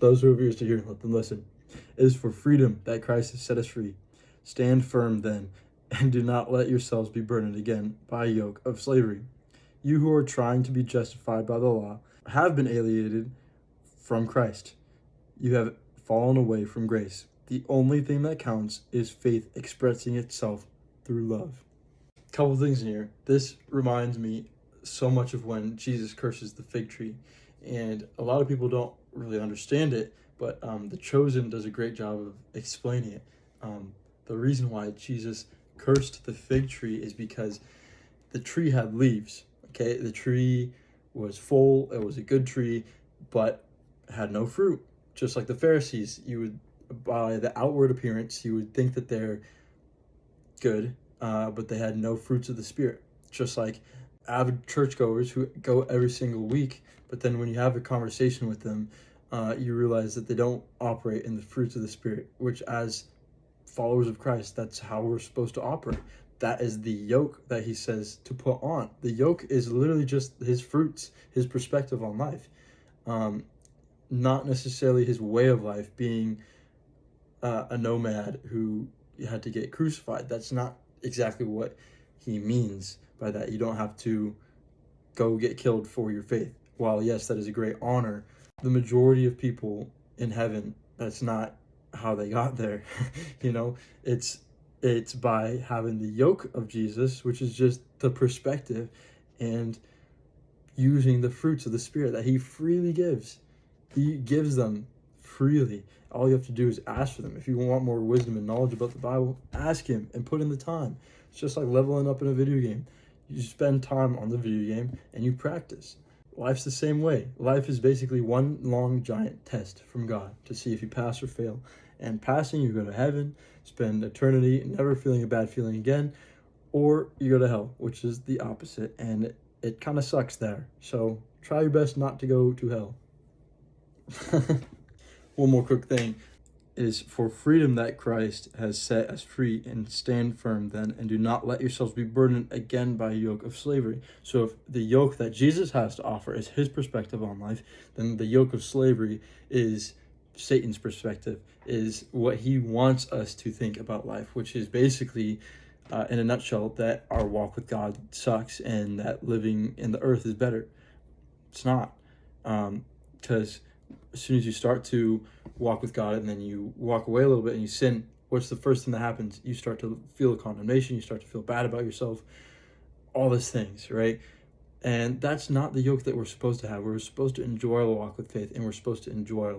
Those who have ears to hear, let them listen. It is for freedom that Christ has set us free. Stand firm then, and do not let yourselves be burdened again by a yoke of slavery. You who are trying to be justified by the law have been alienated from Christ. You have fallen away from grace. The only thing that counts is faith expressing itself through love. Couple things in here. This reminds me so much of when Jesus curses the fig tree, and a lot of people don't really understand it, but The Chosen does a great job of explaining it. The reason why Jesus cursed the fig tree is because the tree had leaves. Okay, the tree was full, it was a good tree, but had no fruit. Just like the Pharisees, you would, by the outward appearance, you would think that they're good, but they had no fruits of the Spirit. Just like avid churchgoers who go every single week, but then when you have a conversation with them, you realize that they don't operate in the fruits of the Spirit, which as followers of Christ, that's how we're supposed to operate. That is the yoke that he says to put on. The yoke is literally just his fruits, his perspective on life. Not necessarily his way of life, being a nomad who had to get crucified. That's not exactly what he means by that. You don't have to go get killed for your faith. While yes, that is a great honor, the majority of people in heaven, that's not how they got there. It's by having the yoke of Jesus, which is just the perspective, and using the fruits of the Spirit that he freely gives. He gives them freely. All you have to do is ask for them. If you want more wisdom and knowledge about the Bible, ask him and put in the time. It's just like leveling up in a video game. You spend time on the video game and you practice. Life's the same way. Life is basically one long giant test from God to see if you pass or fail. And passing, you go to heaven, spend eternity never feeling a bad feeling again, or you go to hell, which is the opposite, and it kind of sucks there. So try your best not to go to hell. One more quick thing is for freedom that Christ has set us free, and stand firm then, and do not let yourselves be burdened again by a yoke of slavery. So if the yoke that Jesus has to offer is his perspective on life, then the yoke of slavery is Satan's perspective, is what he wants us to think about life, which is basically, in a nutshell, that our walk with God sucks and that living in the earth is better. It's not. Because as soon as you start to walk with God and then you walk away a little bit and you sin, what's the first thing that happens? You start to feel a condemnation, you start to feel bad about yourself, all these things, right? And that's not the yoke that we're supposed to have. We're supposed to enjoy our walk with faith, and we're supposed to enjoy our